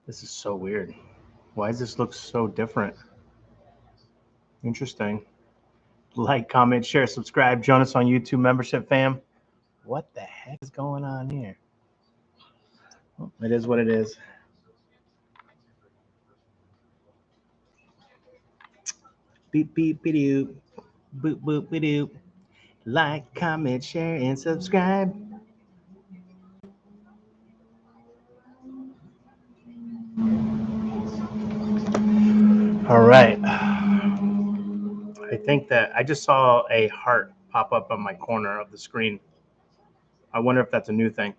This is so weird. Why does this look so different? Interesting. Like, comment, share, subscribe. Join us on YouTube membership, fam. What the heck is going on here? Well, it is what it is. Beep, beep, beep, doop. Boop, boop, beep, doop. Like, comment, share, and subscribe. All right. I think that I just saw a heart pop up on my corner of the screen. I wonder if that's a new thing.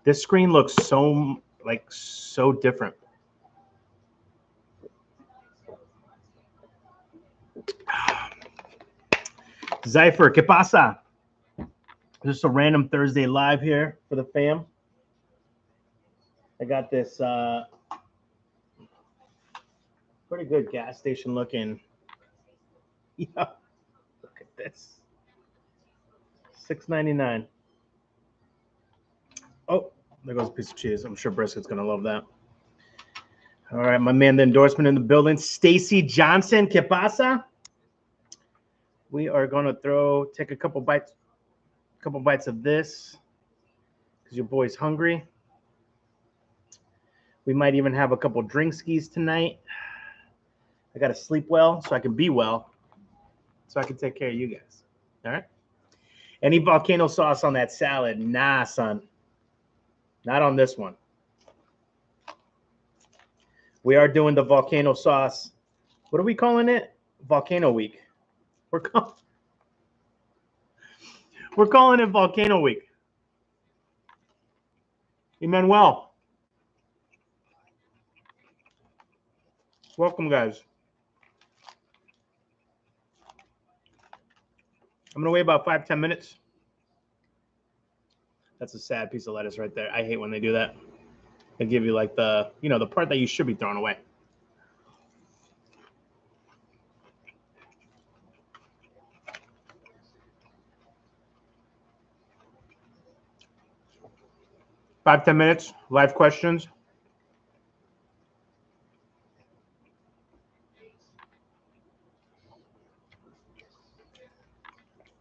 This screen looks so different. Zypher, ¿qué pasa? Just a random Thursday live here for the fam. I got this pretty good gas station looking. Yeah, look at this. $6.99. Oh, there goes a piece of cheese. I'm sure Brisket's gonna love that. All right, my man, the endorsement in the building. Stacy Johnson, ¿qué pasa? We are gonna take a couple bites of this because your boy's hungry. We might even have a couple drink skis tonight. I gotta sleep well so I can be well, so I can take care of you guys. All right. Any volcano sauce on that salad? Nah, son. Not on this one. We are doing the volcano sauce. What are we calling it? Volcano Week. We're calling it Volcano Week. Emmanuel. Welcome, guys. I'm gonna wait about 5-10 minutes. That's a sad piece of lettuce right there. I hate when they do that. They give you like the part that you should be throwing away. Five, 10 minutes, live questions.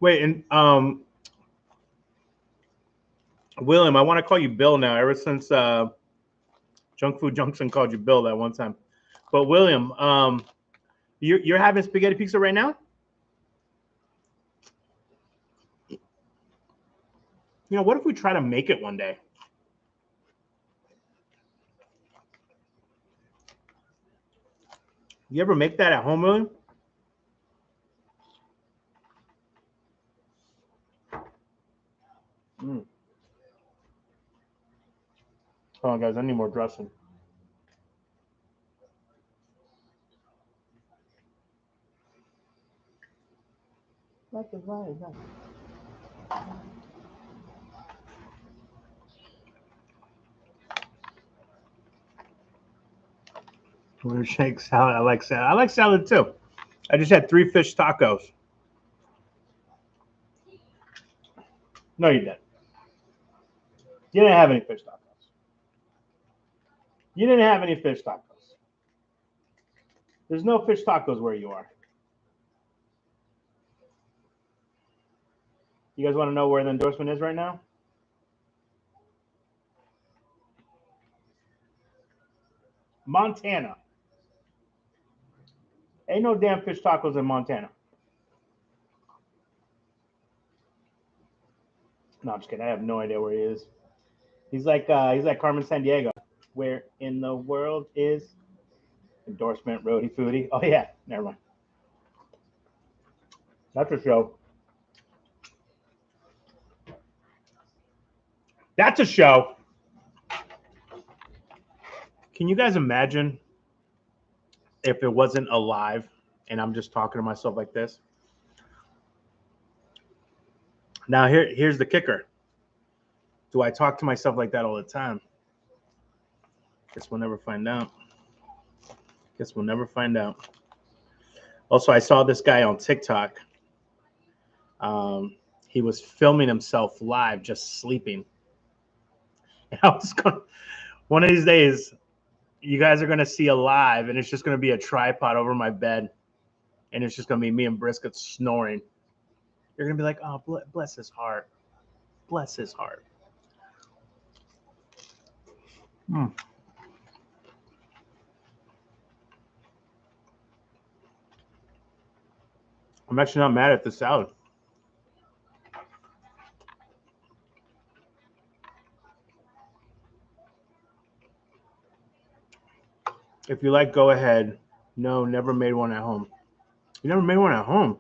Wait, and William, I want to call you Bill now. Ever since Junk Food Junction called you Bill that one time. But William, you're having spaghetti pizza right now? You know, what if we try to make it one day? You ever make that at home, William? Hold on, guys. I need more dressing. That's right. We're shake salad. I like salad. I like salad too. I just had 3 fish tacos. No, you didn't. You didn't have any fish tacos. You didn't have any fish tacos. There's no fish tacos where you are. You guys want to know where the endorsement is right now? Montana. Ain't no damn fish tacos in Montana. No, I'm just kidding. I have no idea where he is. He's like Carmen Sandiego. Where in the world is endorsement RHODE Foody? Oh yeah, never mind. That's a show. That's a show. Can you guys imagine if it wasn't alive and I'm just talking to myself like this? Now here's the kicker. Do I talk to myself like that all the time? Guess we'll never find out. Guess we'll never find out. Also, I saw this guy on TikTok. He was filming himself live, just sleeping. I was gonna, one of these days, you guys are gonna see a live, and it's just gonna be a tripod over my bed, and it's just gonna be me and Brisket snoring. You're gonna be like, "Oh, bless his heart, bless his heart." Mm. I'm actually not mad at the salad. If you like, go ahead. No, never made one at home. You never made one at home?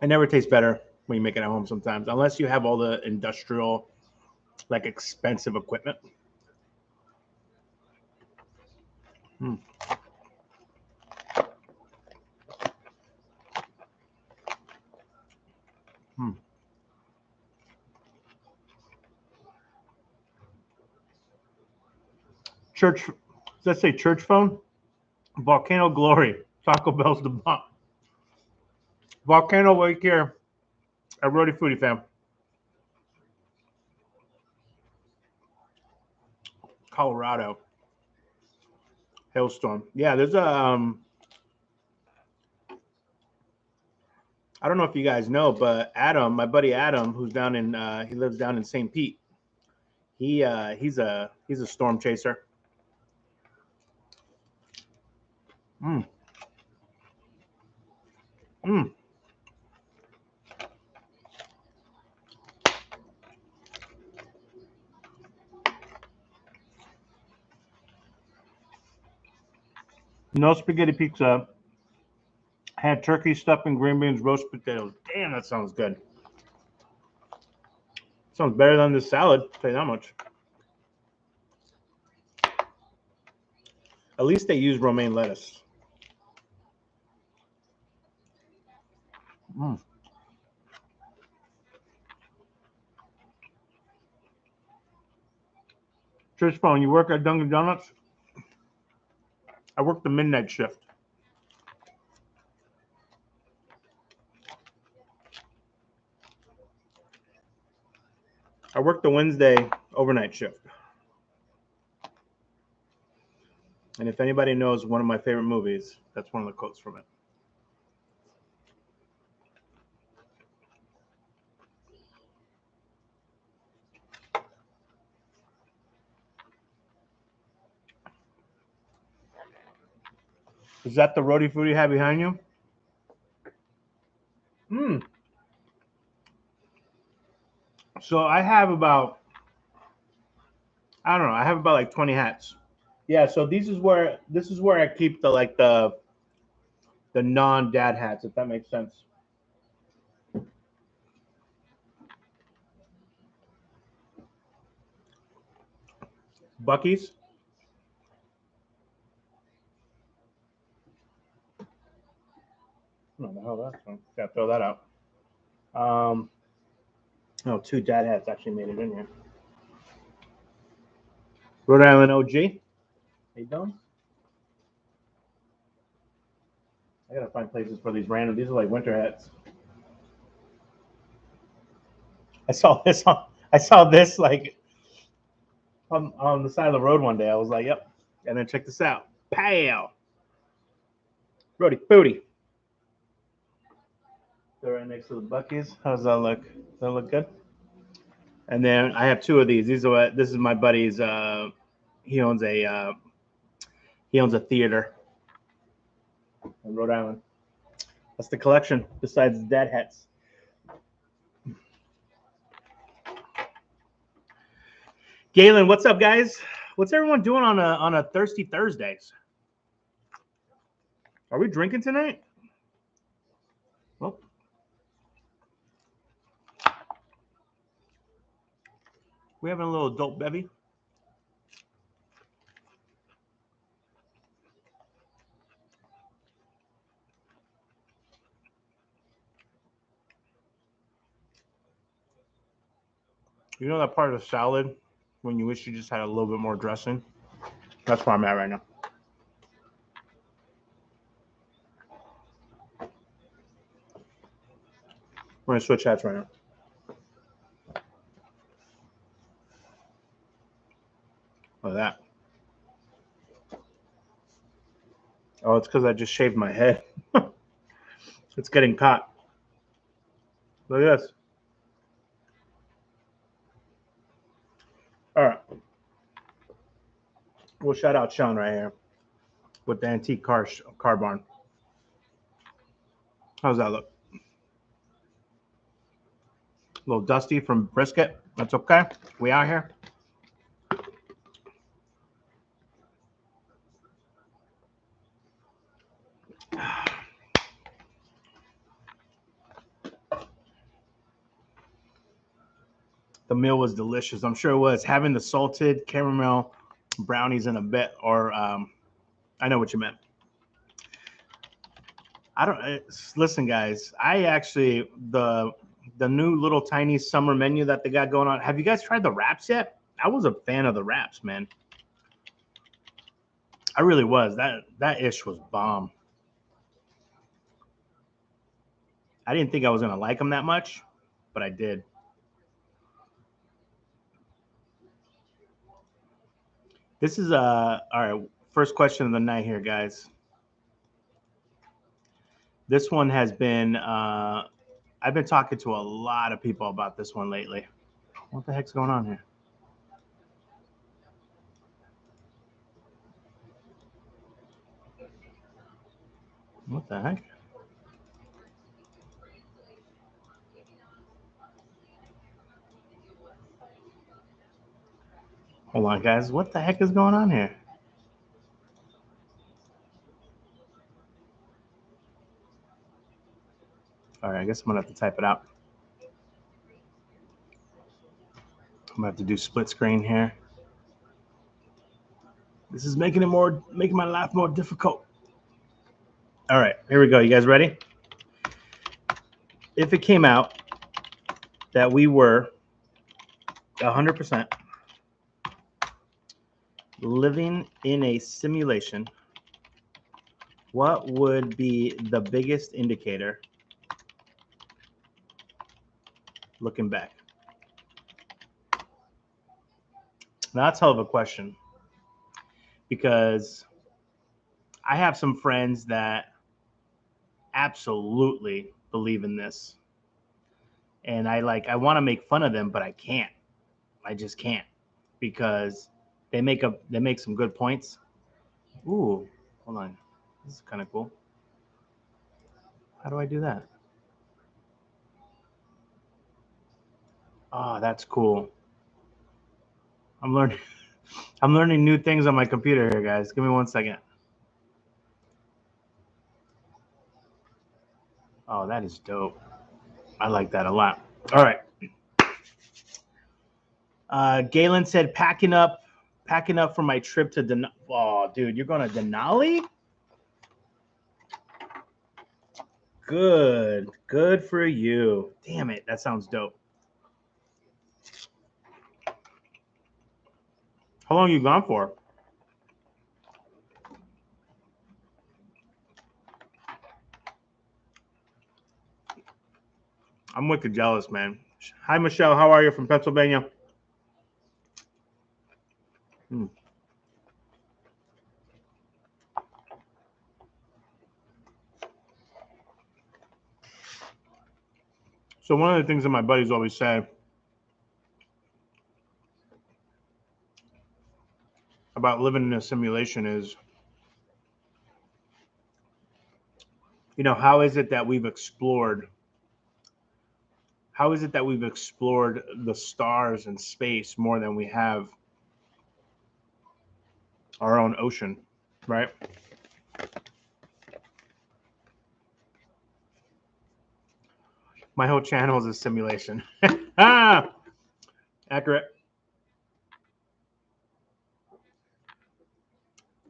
It never tastes better when you make it at home sometimes, unless you have all the industrial, like expensive equipment. Mm. Mm. Church, does that say church phone? Volcano Glory. Taco Bell's the bomb. Volcano Wake here at RHODE Foodie Fam. Colorado. Hailstorm. Yeah, there's a I don't know if you guys know, but Adam, my buddy Adam, who's down in he lives down in St. Pete. He's a storm chaser. Mm. Mm. No spaghetti pizza. Had turkey, stuffing, green beans, roast potatoes. Damn, that sounds good. Sounds better than the salad. I'll tell you that much. At least they use romaine lettuce. Mm. Church phone, you work at Dunkin' Donuts? I work the midnight shift. I work the Wednesday overnight shift. And if anybody knows one of my favorite movies, that's one of the quotes from it. Is that the roadie food you have behind you? Mm. So I have about, I don't know, I have about like 20 hats. Yeah, so this is where I keep the non-dad hats, if that makes sense. Bucky's. No, the hell that's one. Gotta throw that out. Oh, two dad hats actually made it in here. Rhode Island OG. How you doing? I gotta find places for these random. These are like winter hats. I saw this on. I saw this like on the side of the road one day. I was like, "Yep." And then check this out. Pow. Roadie Foodie. They're right next to the Bucky's. How does that look? Does that look good? And then I have two of these. These are what this is my buddy's. He owns a theater in Rhode Island. That's the collection. Besides dad hats. Galen, what's up, guys? What's everyone doing on a Thirsty Thursdays? Are we drinking tonight? Well, we having a little adult bevy. You know that part of the salad when you wish you just had a little bit more dressing? That's where I'm at right now. We're gonna switch hats right now. Look at that. Oh, it's because I just shaved my head. It's getting caught. Look at this. All right. We'll shout out Sean right here with the antique car barn. How's that look? A little dusty from brisket. That's okay. We out here. The meal was delicious. I'm sure it was. Having the salted caramel brownies in a bit, or I know what you meant. I don't listen, guys. I actually the new little tiny summer menu that they got going on. Have you guys tried the wraps yet? I was a fan of the wraps, man. I really was. That ish was bomb. I didn't think I was gonna like them that much, but I did. This is all right. First question of the night here, guys. This one has been. I've been talking to a lot of people about this one lately. What the heck's going on here? What the heck? Hold on, guys. What the heck is going on here? All right, I guess I'm gonna have to type it out. I'm gonna have to do split screen here. This is making my life more difficult. All right, here we go. You guys ready? If it came out that we were 100% living in a simulation, what would be the biggest indicator looking back? Now, that's a hell of a question, because I have some friends that absolutely believe in this. And I want to make fun of them, but I can't. I just can't, because they make some good points. Ooh, hold on. This is kind of cool. How do I do that? Oh, that's cool. I'm learning new things on my computer here, guys. Give me 1 second. Oh, that is dope. I like that a lot. All right. Galen said, packing up for my trip to Denali. Oh, dude, you're going to Denali? Good for you. Damn it, that sounds dope. How long are you gone for? I'm wicked jealous, man. Hi, Michelle. How are you from Pennsylvania? So one of the things that my buddies always say about living in a simulation is, how is it that we've explored the stars and space more than we have our own ocean, right? My whole channel is a simulation. Accurate.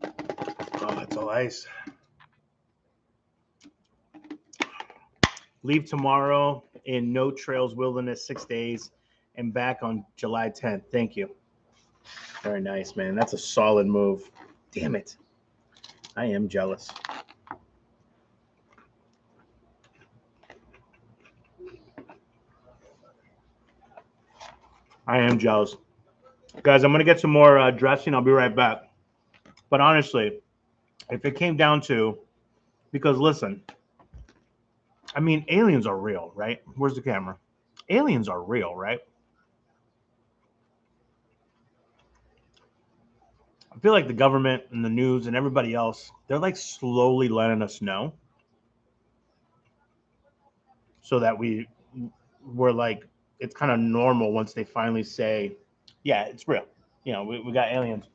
Oh, it's all ice. Leave tomorrow in No Trails Wilderness 6 days and back on July 10th. Thank you. Very nice, man. That's a solid move. Damn it. I am jealous. I am jealous. Guys, I'm going to get some more dressing. I'll be right back. But honestly, if it came down to, because listen, I mean, aliens are real, right? Where's the camera? Aliens are real, right? I feel like the government and the news and everybody else, they're like slowly letting us know so that we're like, it's kind of normal once they finally say, yeah, it's real. You know, we got aliens.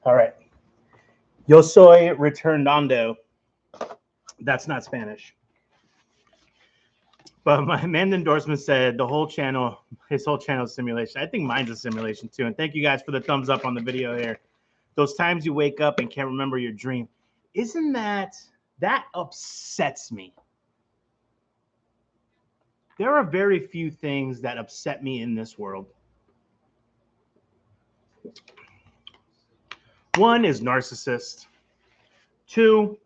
All right. Yo soy returnando. That's not Spanish. But my man endorsement said the whole channel, his whole channel is simulation. I think mine's a simulation too. And thank you guys for the thumbs up on the video here. Those times you wake up and can't remember your dream. Isn't that upsets me? There are very few things that upset me in this world. One is narcissist. Two,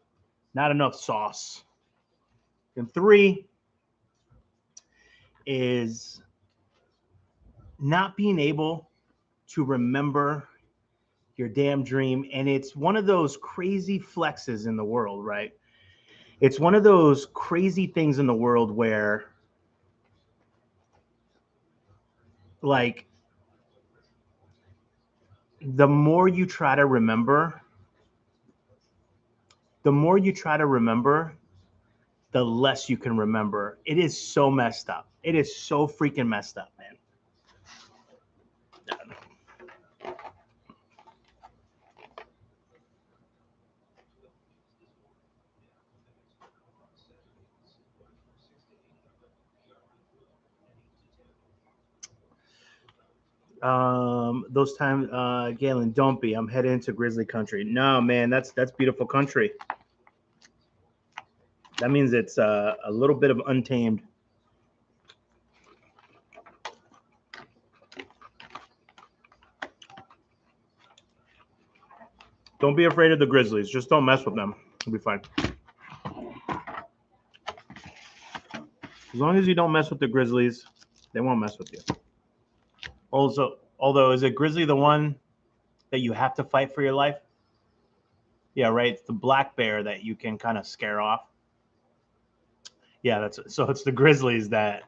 not enough sauce. And three is not being able to remember your damn dream. And it's one of those crazy flexes in the world, right? It's one of those crazy things in the world where, like, the more you try to remember, the less you can remember. It is so messed up. It is so freaking messed up, man. Those times, Galen, don't be. I'm heading into grizzly country. No, man, that's beautiful country. That means it's a little bit of untamed. Don't be afraid of the grizzlies. Just don't mess with them. It'll be fine. As long as you don't mess with the grizzlies, they won't mess with you. Also, although, is it grizzly the one that you have to fight for your life? Yeah, right. It's the black bear that you can kind of scare off. Yeah, so it's the grizzlies that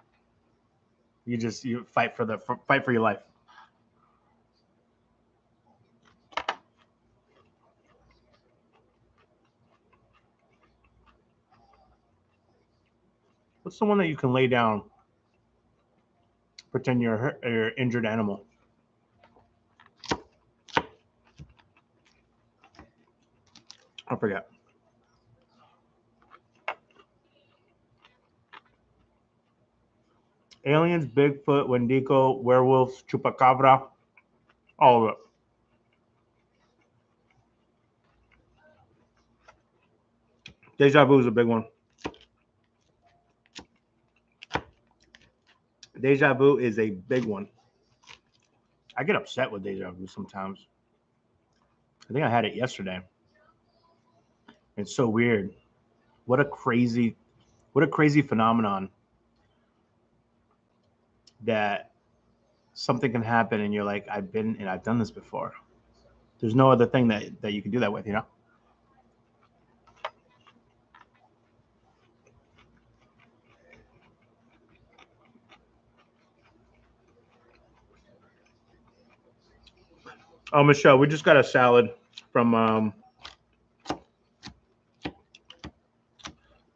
you fight for your life. What's the one that you can lay down, pretend you're an injured animal? I forget. Aliens, Bigfoot, Wendigo, werewolves, chupacabra, all of it. Deja vu is a big one. Deja vu is a big one. I get upset with deja vu sometimes. I think I had it yesterday. It's so weird. What a crazy phenomenon that something can happen and you're like, I've done this before. There's no other thing that you can do that with, you know? Oh, Michelle, we just got a salad from a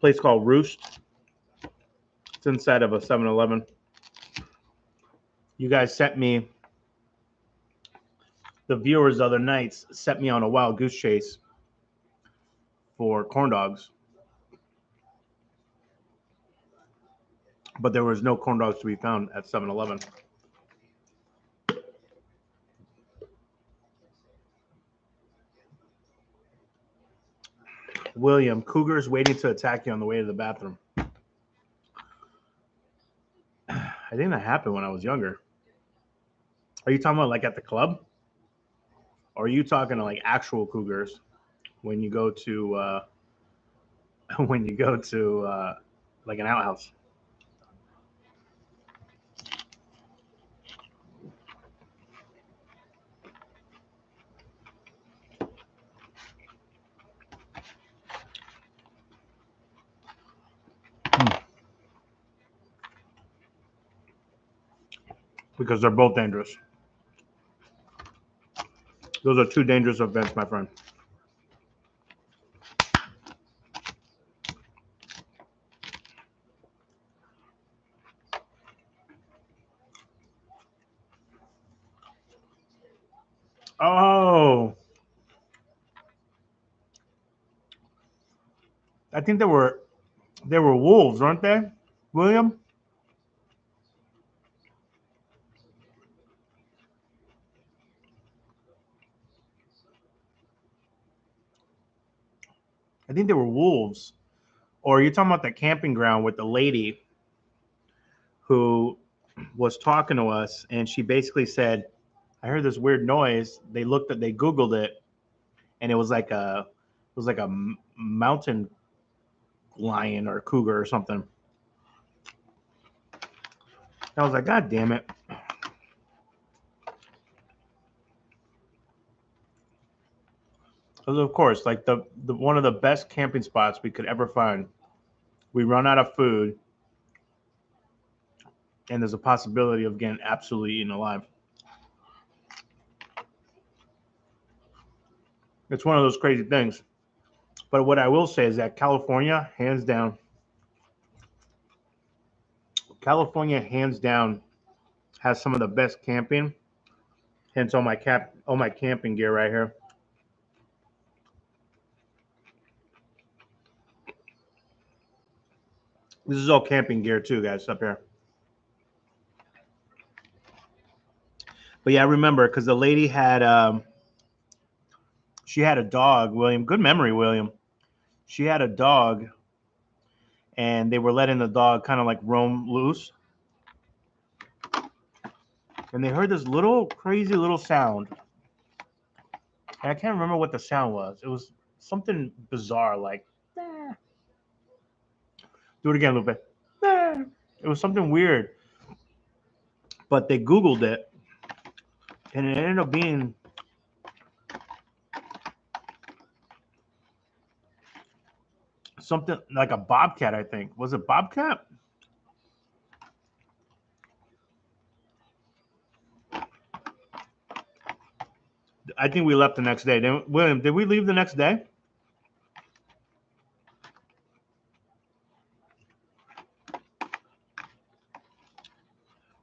place called Roost. It's inside of a 7-Eleven. You guys sent me, the viewers the other nights sent me on a wild goose chase for corn dogs. But there was no corn dogs to be found at 7-Eleven. William, cougars waiting to attack you on the way to the bathroom. I think that happened when I was younger. Are you talking about like at the club? Or are you talking to like actual cougars when you go to like an outhouse? Because they're both dangerous. Those are two dangerous events, my friend. Oh, I think they were wolves, weren't they, William? I think they were wolves. Or are you talking about the camping ground with the lady who was talking to us, and she basically said, I heard this weird noise. They Googled it, and it was like a mountain lion or cougar or something. I was like, God damn it. Because of course, like the one of the best camping spots we could ever find. We run out of food, and there's a possibility of getting absolutely eaten alive. It's one of those crazy things. But what I will say is that California, hands down, has some of the best camping. Hence all my camping gear right here. This is all camping gear too, guys, up here. But yeah, I remember because the lady had she had a dog, William. Good memory, William. She had a dog, and they were letting the dog kind of like roam loose. And they heard this little crazy little sound. And I can't remember what the sound was. It was something bizarre, like do it again a little bit. It was something weird. But they Googled it, and it ended up being something like a bobcat, I think. Was it bobcat? I think we left the next day. William, did we leave the next day?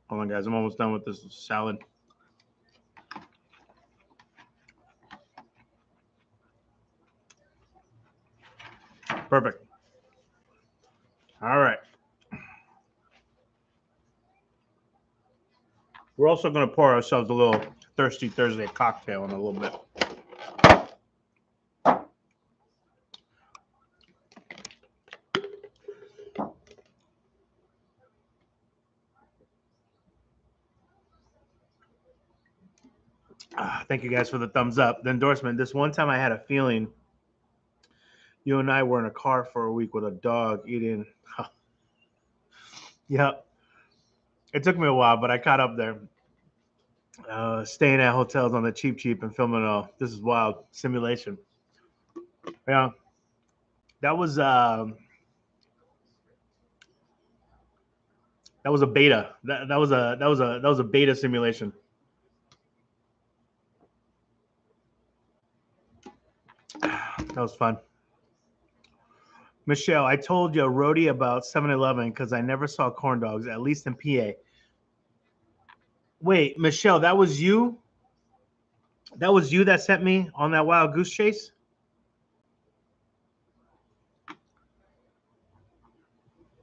Hold on, guys. I'm almost done with this salad. Perfect. All right. We're also going to pour ourselves a little Thirsty Thursday cocktail in a little bit. Thank you guys for the thumbs up. The endorsement. This one time I had a feeling you and I were in a car for a week with a dog eating. Yep. It took me a while, but I caught up there. Staying at hotels on the cheap and filming all. This is wild. Simulation. Yeah. That was a beta. That was a beta simulation. That was fun. Michelle, I told you RHODE about 7-Eleven because I never saw corn dogs, at least in PA. Wait, Michelle, that was you? That was you that sent me on that wild goose chase?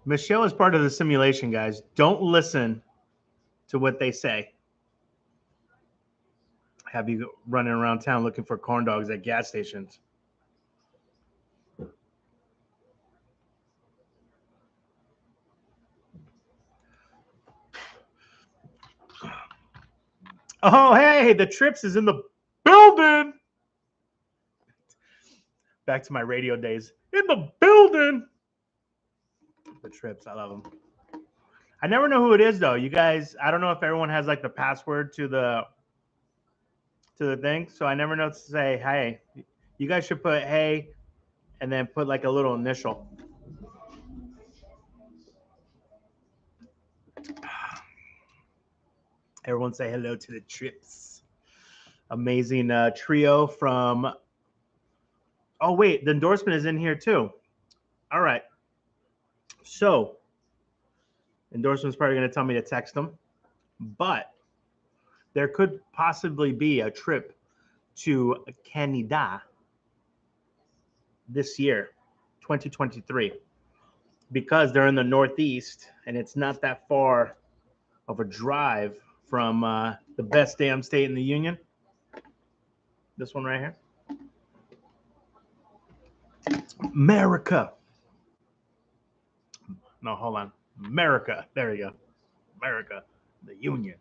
Michelle is part of the simulation, guys. Don't listen to what they say. Have you running around town looking for corn dogs at gas stations? Oh, hey, the Trips is in the building. Back to my radio days. In the building. The Trips, I love them. I never know who it is though. You guys, I don't know if everyone has like the password to the thing, so I never know to say hey. You guys should put hey and then put like a little initial. Everyone say hello to the Trips. Amazing trio from. Oh wait, the endorsement is in here too. All right. So endorsement's probably going to tell me to text them, but there could possibly be a trip to Canada this year, 2023, because they're in the Northeast and it's not that far of a drive from the best damn state in the union. This one right here. America. No, hold on. America. There you go. America. The union.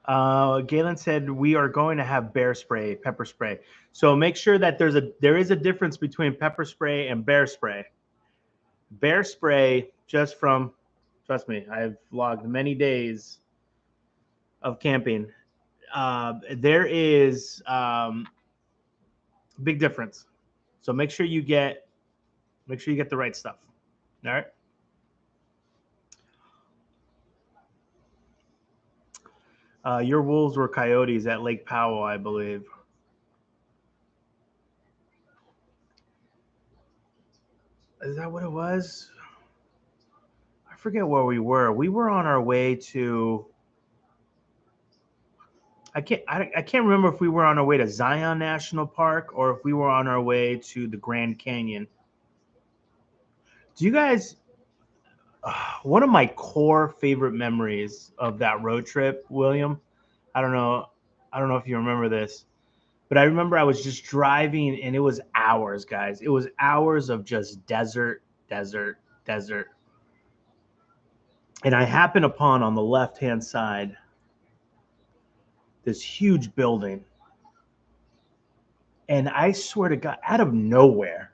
Galen said we are going to have bear spray, pepper spray. So make sure that there is a difference between pepper spray and bear spray. Bear spray, just from, trust me, I've logged many days of camping. There is big difference. So make sure you get the right stuff. All right. Your wolves were coyotes at Lake Powell, I believe. Is that what it was? I forget where we were. We were on our way to. I can't remember if we were on our way to Zion National Park or if we were on our way to the Grand Canyon. Do you guys? One of my core favorite memories of that road trip, William. I don't know if you remember this, but I remember I was just driving and it was hours, guys. It was hours of just desert. And I happened upon on the left-hand side this huge building. And I swear to God, out of nowhere,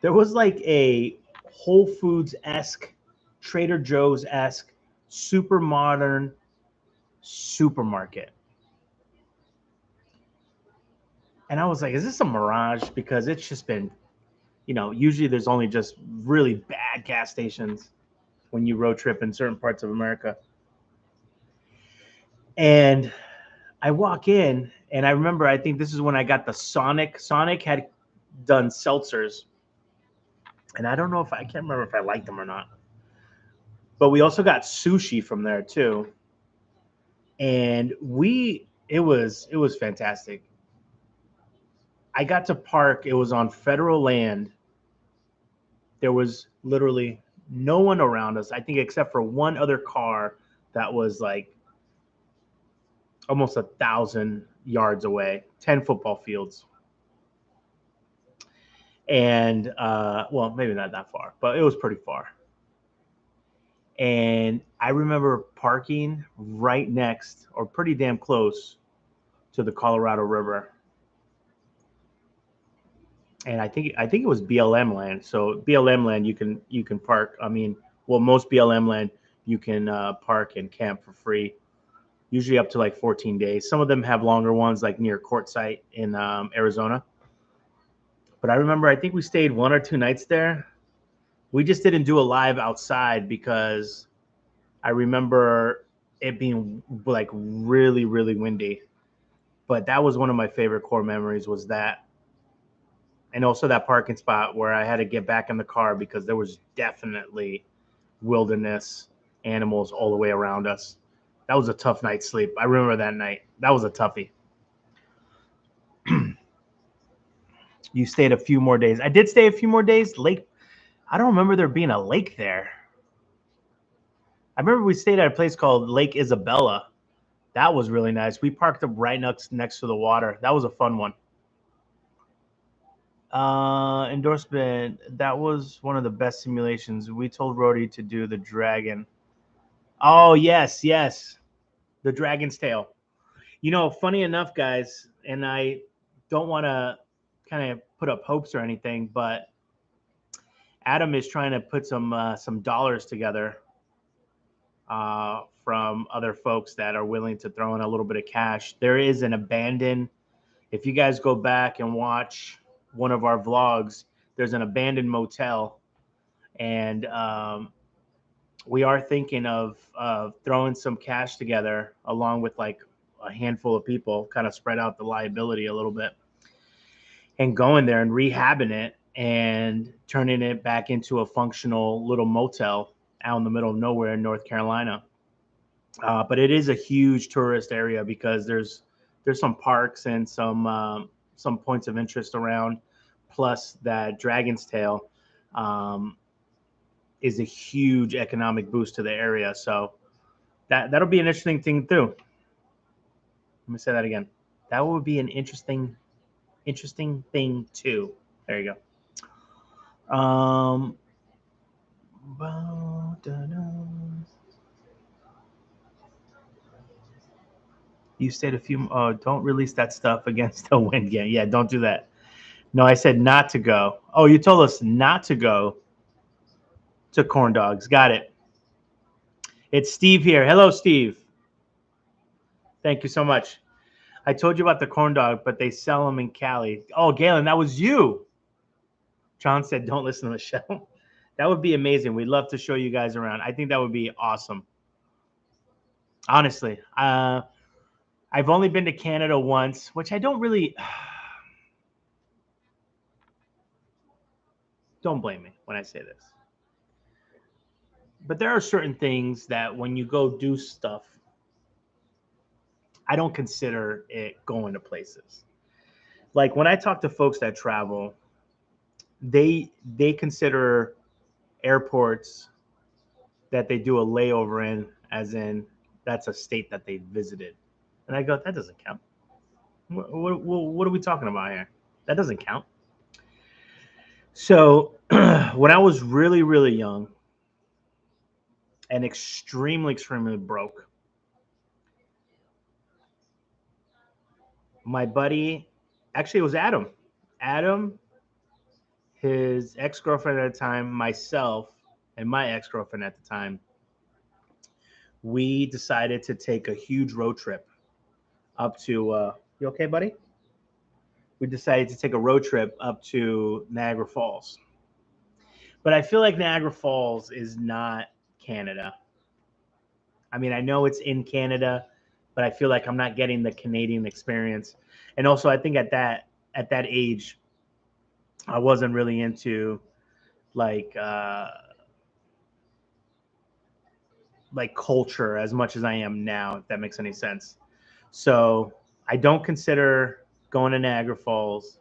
there was like a Whole Foods-esque, Trader Joe's-esque, super modern supermarket. And I was like, is this a mirage? Because it's just been, usually there's only just really bad gas stations when you road trip in certain parts of America. And I walk in, and I remember, I think this is when I got the Sonic. Sonic had done seltzers. And I can't remember if I liked them or not. But we also got sushi from there too. And it was fantastic. I got to park. It was on federal land. There was literally no one around us, I think, except for one other car that was like almost 1,000 yards away, 10 football fields. And, well, maybe not that far, but it was pretty far. And I remember parking right next or pretty damn close to the Colorado River. And I think it was BLM land. So BLM land, you can park. I mean, well, most BLM land you can park and camp for free, usually up to like 14 days. Some of them have longer ones, like near Quartzsite in Arizona. But I remember, I think we stayed 1 or 2 nights there. We just didn't do a live outside because I remember it being like really, really windy. But that was one of my favorite core memories, was that. And also that parking spot where I had to get back in the car because there was definitely wilderness animals all the way around us. That was a tough night's sleep. I remember that night. That was a toughie. You stayed a few more days. I did stay a few more days. Lake, I don't remember there being a lake there. I remember we stayed at a place called Lake Isabella. That was really nice. We parked up right next to the water. That was a fun one. Endorsement. That was one of the best simulations. We told RHODE to do the dragon. Oh, yes. The dragon's tail. You know, funny enough, guys, and I don't want to kind of put up hopes or anything, but Adam is trying to put some dollars together from other folks that are willing to throw in a little bit of cash. There is an abandoned, if you guys go back and watch one of our vlogs, there's an abandoned motel, and we are thinking of throwing some cash together along with like a handful of people, kind of spread out the liability a little bit, and going there and rehabbing it and turning it back into a functional little motel out in the middle of nowhere in North Carolina. But it is a huge tourist area because there's some parks and some points of interest around, plus that Dragon's Tail is a huge economic boost to the area. So that'll be an interesting thing too. Let me say that again. That would be an interesting thing too. There you go. You said a few. Don't release that stuff against the wind game. Yeah, don't do that. No, I said not to go. Oh, you told us not to go to Corn Dogs. Got it. It's Steve here. Hello, Steve. Thank you so much. I told you about the corn dog, but they sell them in Cali. Oh, Galen, that was you. John said, don't listen to the show. That would be amazing. We'd love to show you guys around. I think that would be awesome. Honestly, I've only been to Canada once, which I don't really... Don't blame me when I say this. But there are certain things that when you go do stuff, I don't consider it going to places. Like when I talk to folks that travel, they consider airports that they do a layover in, as in that's a state that they visited. And I go, that doesn't count. What are we talking about here? That doesn't count. So when I was really, really young and extremely, extremely broke, my buddy, actually it was Adam. Adam, his ex-girlfriend at the time, myself, and my ex-girlfriend at the time, we decided to take a huge road trip up to, you okay, buddy? We decided to take a road trip up to Niagara Falls. But I feel like Niagara Falls is not Canada. I mean, I know it's in Canada, but I feel like I'm not getting the Canadian experience. And also, I think at that age, I wasn't really into like culture as much as I am now, if that makes any sense. So I don't consider going to Niagara Falls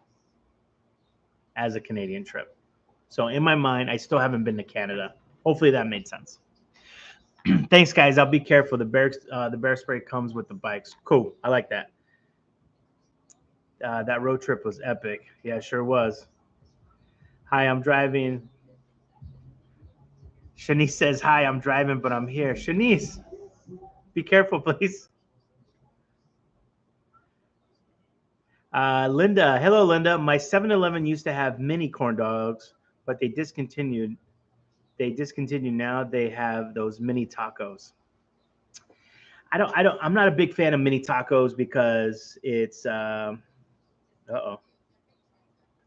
as a Canadian trip. So in my mind, I still haven't been to Canada. Hopefully that made sense. Thanks, guys. I'll be careful. The bear spray comes with the bikes. Cool. I like that. That road trip was epic. Yeah, sure was. Hi, I'm driving. Shanice says, hi, I'm driving, but I'm here. Shanice, be careful, please. Linda, hello, Linda. My 7-Eleven used to have mini corn dogs, but they discontinued. Now. They have those mini tacos. I'm not a big fan of mini tacos because it's, uh-oh.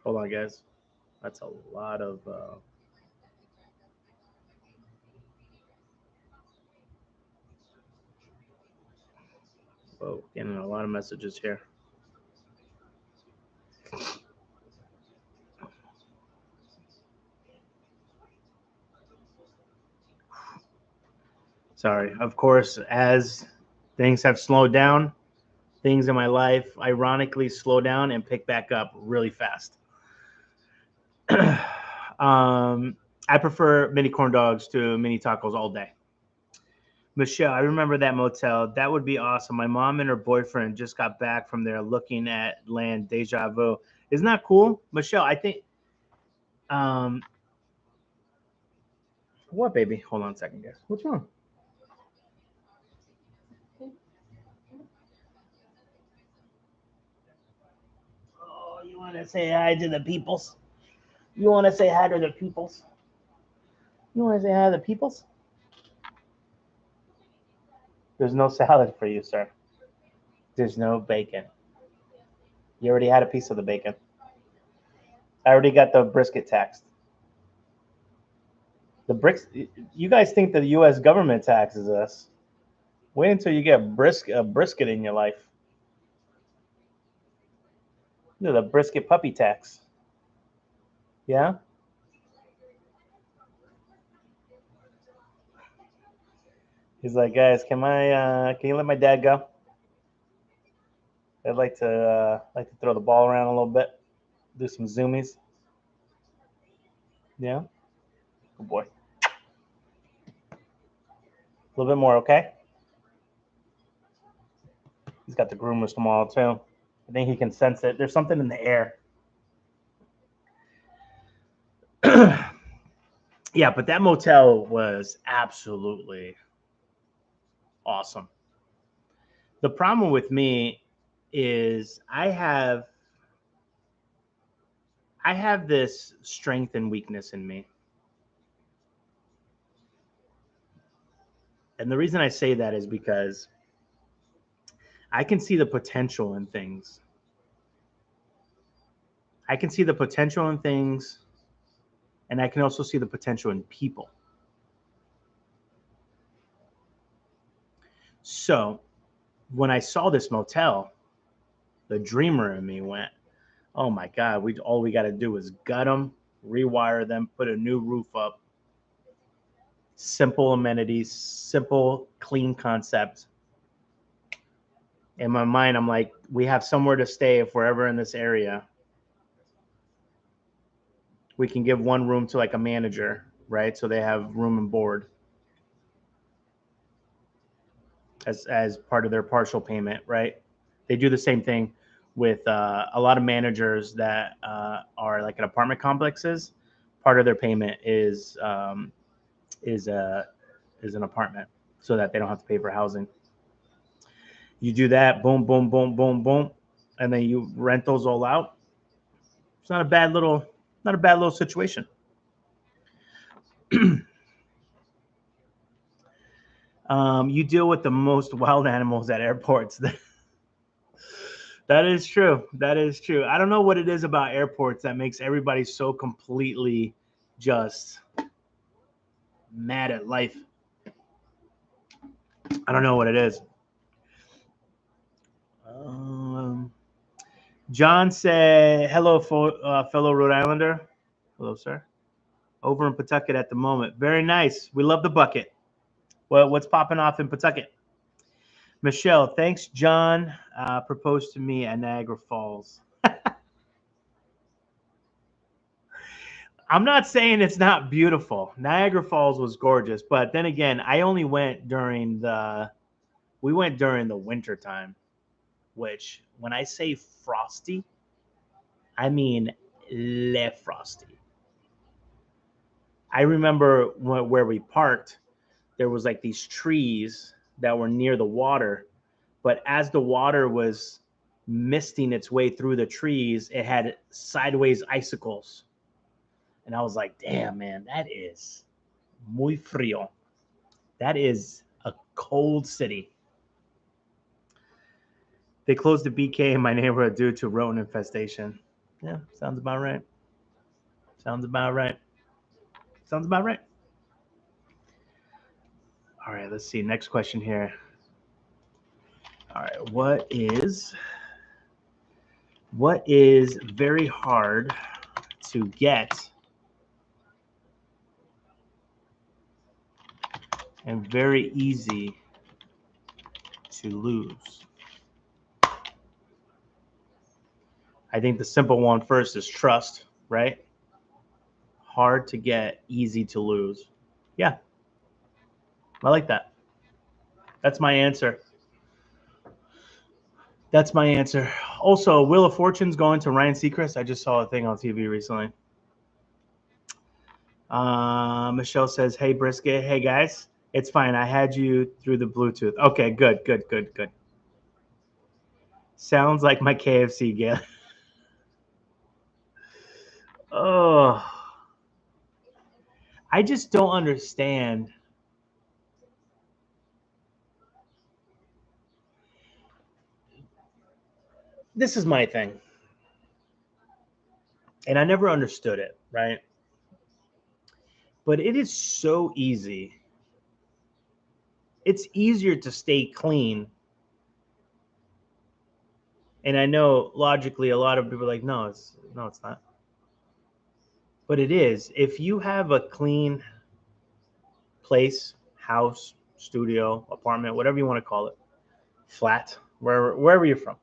Hold on, guys. That's a lot of, Whoa, getting a lot of messages here. Sorry. Of course, as things have slowed down, things in my life ironically slow down and pick back up really fast. I prefer mini corn dogs to mini tacos all day. Michelle, I remember that motel. That would be awesome. My mom and her boyfriend just got back from there looking at land. Deja vu. Isn't that cool? Michelle, I think. What, baby? Hold on a second, guys. What's wrong? Oh, you want to say hi to the peoples? You want to say hi to the peoples? You want to say hi to the peoples? There's no salad for you, sir. There's no bacon. You already had a piece of the bacon. I already got the brisket taxed. The bricks. You guys think the U.S. government taxes us? Wait until you get a brisket in your life. You know, the brisket puppy tax. Yeah. He's like, guys, can you let my dad go? I'd like to throw the ball around a little bit, do some zoomies. Yeah. Good boy. A little bit more, okay? He's got the groomers tomorrow too. I think he can sense it. There's something in the air. Yeah, but that motel was absolutely awesome. The problem with me is I have this strength and weakness in me. And the reason I say that is because I can see the potential in things. I can see the potential in things, and I can also see the potential in people. So when I saw this motel, the dreamer in me went, oh my God, all we got to do is gut them, rewire them, put a new roof up. Simple amenities, simple, clean concept. In my mind, I'm like, we have somewhere to stay if we're ever in this area. We can give one room to like a manager, right? So they have room and board as part of their partial payment, right? They do the same thing with a lot of managers that are like in apartment complexes. Part of their payment is an apartment, so that they don't have to pay for housing. You do that, boom, boom, boom, boom, boom, and then you rent those all out. It's not a bad little situation. You deal with the most wild animals at airports. That is true. That is true. I don't know what it is about airports that makes everybody so completely just mad at life. I don't know what it is. John said, hello, fellow Rhode Islander. Hello, sir. Over in Pawtucket at the moment. Very nice. We love the bucket. Well, what's popping off in Pawtucket? Michelle, thanks, John. Proposed to me at Niagara Falls. I'm not saying it's not beautiful. Niagara Falls was gorgeous, but then again, I only went during the winter time, which when I say frosty, I mean le frosty. I remember where we parked, there was like these trees that were near the water, but as the water was misting its way through the trees, it had sideways icicles. And I was like, damn, man, that is muy frío. That is a cold city. They closed the BK in my neighborhood due to rodent infestation. Yeah, sounds about right. Sounds about right. Sounds about right. All right, let's see. Next question here. All right, what is very hard to get and very easy to lose? I think the simple one first is trust, right? Hard to get, easy to lose. Yeah, I like that. That's my answer. That's my answer. Also, Wheel of Fortune's going to Ryan Seacrest. I just saw a thing on TV recently. Michelle says, "Hey, Brisket. Hey, guys. It's fine. I had you through the Bluetooth. Okay, good. Sounds like my KFC gift." Oh, I just don't understand. This is my thing. And I never understood it, right? But it is so easy. It's easier to stay clean. And I know logically a lot of people are like, no, it's not. But it is. If you have a clean place, house, studio, apartment, whatever you want to call it, flat, wherever you're from,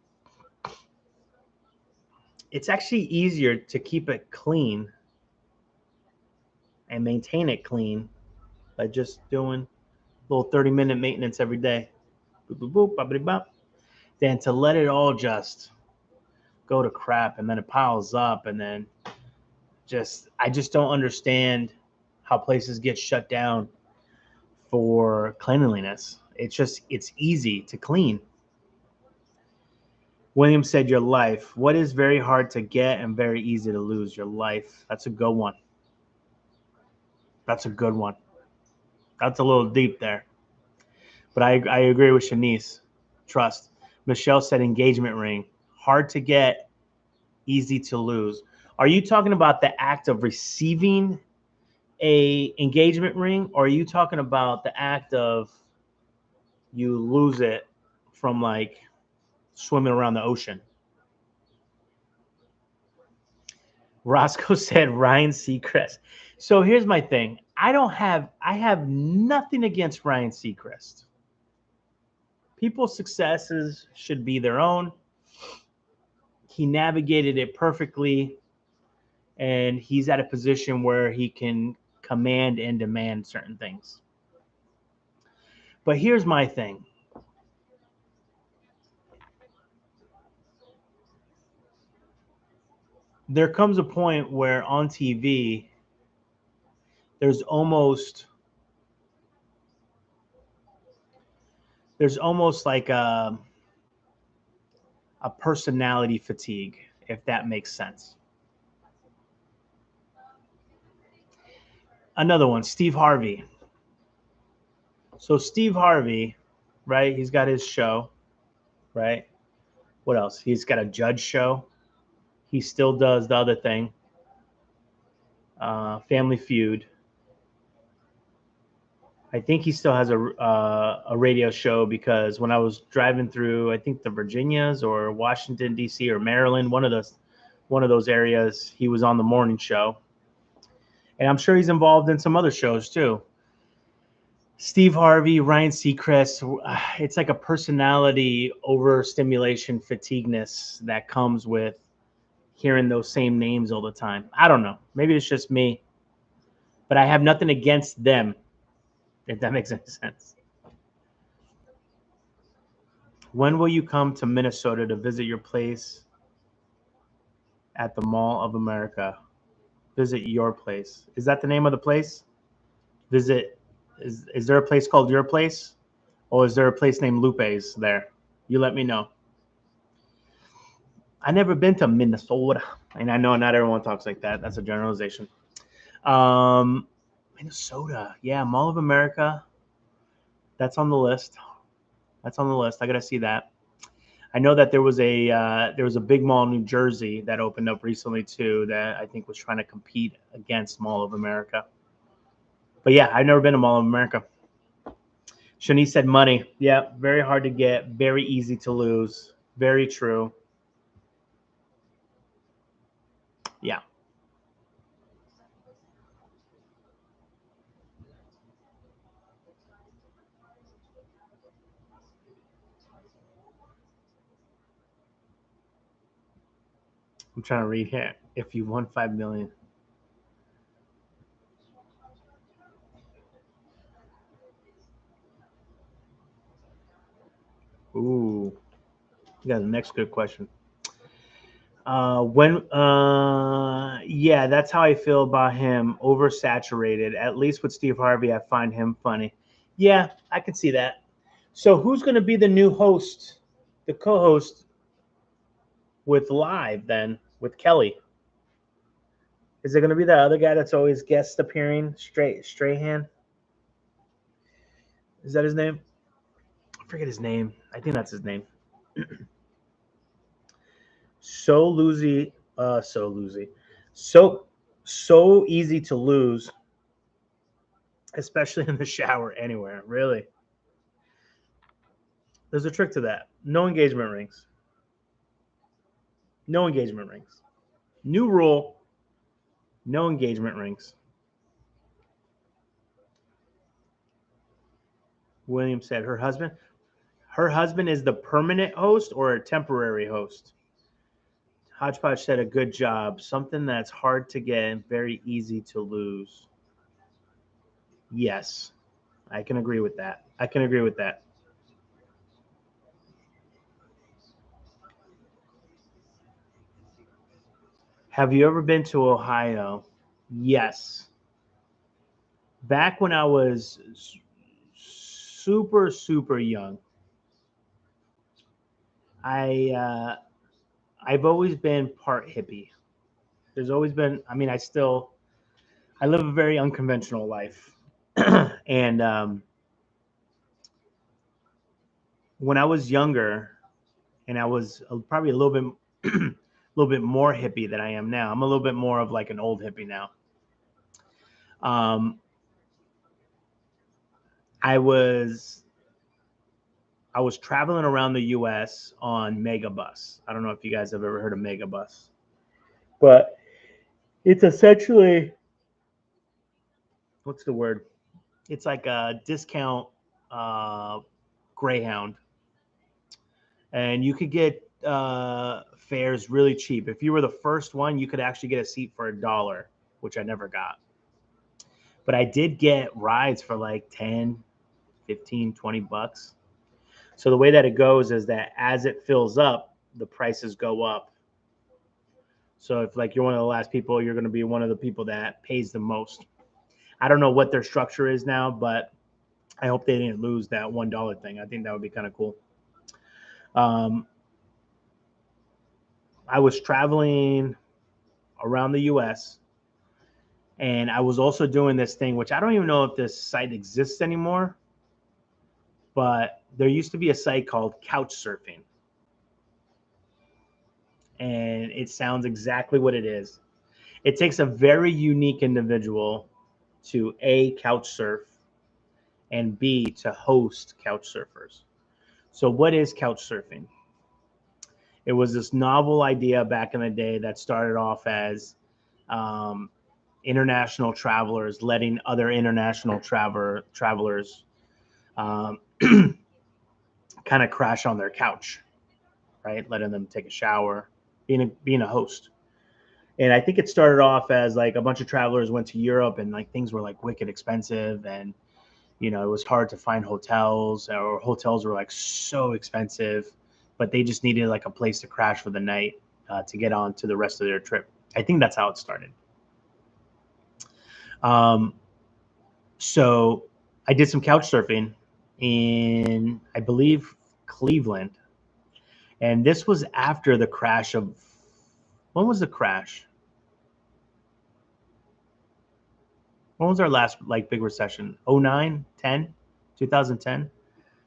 it's actually easier to keep it clean and maintain it clean by just doing a little 30-minute maintenance every day. Boop, boop, boop, boppity bop. Than to let it all just go to crap and then it piles up and then I just don't understand how places get shut down for cleanliness. It's easy to clean. William said your life. What is very hard to get and very easy to lose? Your life. That's a good one. That's a good one. That's a little deep there. But I agree with Shanice. Trust. Michelle said engagement ring. Hard to get, easy to lose. Are you talking about the act of receiving a engagement ring, or are you talking about the act of you lose it from like swimming around the ocean? Roscoe said Ryan Seacrest. So here's my thing. I have nothing against Ryan Seacrest. People's successes should be their own. He navigated it perfectly, and he's at a position where he can command and demand certain things. But here's my thing. There comes a point where on TV, there's almost like a personality fatigue, if that makes sense. Another one, Steve Harvey. So Steve Harvey, right? He's got his show, right? What else? He's got a judge show. He still does the other thing, Family Feud. I think he still has a radio show because when I was driving through, I think the Virginias or Washington D.C. or Maryland, one of those areas, he was on the morning show, and I'm sure he's involved in some other shows too. Steve Harvey, Ryan Seacrest, it's like a personality overstimulation fatigueness that comes with hearing those same names all the time. I don't know. Maybe it's just me, but I have nothing against them, if that makes any sense. When will you come to Minnesota to visit your place at the Mall of America? Visit your place. Is that the name of the place? Visit. Is there a place called Your Place? Or is there a place named Lupe's there? You let me know. I've never been to Minnesota. And I know not everyone talks like that. That's a generalization. Minnesota. Yeah, Mall of America. That's on the list. I got to see that. I know that there was a big mall in New Jersey that opened up recently too that I think was trying to compete against Mall of America. But yeah, I've never been to Mall of America. Shanice said money. Yeah, very hard to get, very easy to lose. Very true. Yeah. I'm trying to read here. If you won 5 million. Ooh. You got the next good question. Yeah, that's how I feel about him. Oversaturated. At least with Steve Harvey, I find him funny. Yeah, I can see that. So who's going to be the new host, the co-host with Live then with Kelly? Is it going to be that other guy that's always guest appearing, Strahan? Is that his name? I forget his name. I think that's his name. So losey, so easy to lose, especially in the shower. Anywhere, really. There's a trick to that. No engagement rings. No engagement rings. New rule. No engagement rings. William said her husband. Her husband is the permanent host or a temporary host. Hodgepodge said a good job. Something that's hard to get and very easy to lose. Yes, I can agree with that. I can agree with that. Have you ever been to Ohio? Yes. Back when I was super young, I've always been part hippie. There's always been. I mean, I live a very unconventional life, and when I was younger, and I was probably a little bit, a little bit more hippie than I am now. I'm a little bit more of like an old hippie now. Um, I was I was traveling around the U.S. on Megabus. I don't know if you guys have ever heard of Megabus, but it's essentially what's the word? It's like a discount uh, Greyhound, and you could get fares really cheap. If you were the first one, you could actually get a seat for $1, which I never got. But I did get rides for like 10, 15, 20 bucks. So the way that it goes is that as it fills up, the prices go up. So if like you're one of the last people, you're going to be one of the people that pays the most. I don't know what their structure is now, but I hope they didn't lose that $1 thing. I think that would be kind of cool. I was traveling around the U.S. and I was also doing this thing, which I don't even know if this site exists anymore, but there used to be a site called Couchsurfing. And it sounds exactly what it is. It takes a very unique individual to A, couch surf, and B, to host couch surfers. So what is couch surfing? It was this novel idea back in the day that started off as international travelers letting other international travelers um, kind of crash on their couch, right? Letting them take a shower, being a host. And I think it started off as like a bunch of travelers went to Europe and like things were like wicked expensive, and you know it was hard to find hotels, or hotels were like so expensive, but they just needed like a place to crash for the night to get on to the rest of their trip. I think that's how it started. So I did some couch surfing in, I believe, Cleveland. And this was after the crash of, when was the crash? When was our last like big recession? 09, 10, 2010.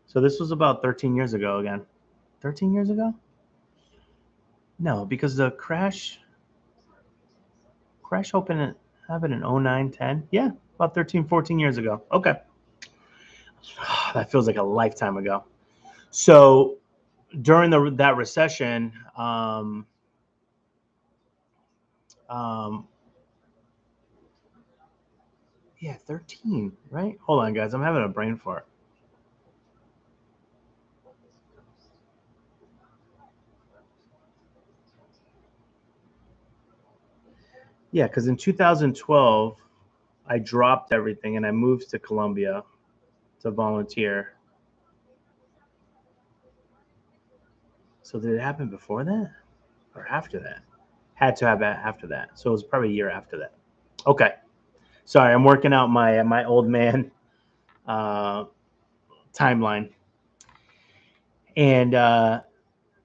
So this was about 13 years ago again. 13 years ago? No, because the crash happened in 09, 10. Yeah, about 13, 14 years ago. Okay. that feels like a lifetime ago. So during that recession, yeah, 13, right? Hold on, guys. I'm having a brain fart. Yeah, because in 2012, I dropped everything and I moved to Colombia to volunteer. So did it happen before that or after that? Had to have after that. So it was probably a year after that. Okay. Sorry, I'm working out my old man timeline. And I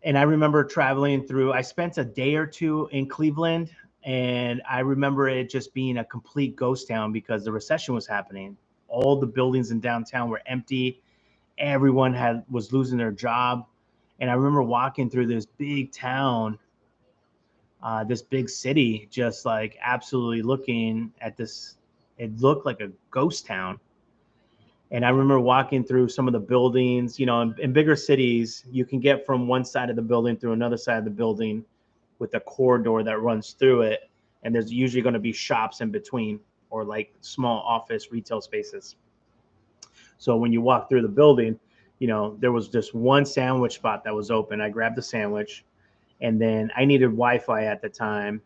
remember traveling through. I spent a day or two in Cleveland, and I remember it just being a complete ghost town because the recession was happening. All the buildings in downtown were empty. Everyone was losing their job, and I remember walking through this big town, this big city, just like absolutely looking at this. It looked like a ghost town. And I remember walking through some of the buildings, you know, in bigger cities, you can get from one side of the building through another side of the building with a corridor that runs through it. And there's usually going to be shops in between or like small office retail spaces. So when you walk through the building, you know, there was just one sandwich spot that was open. I grabbed the sandwich, and then I needed Wi-Fi at the time.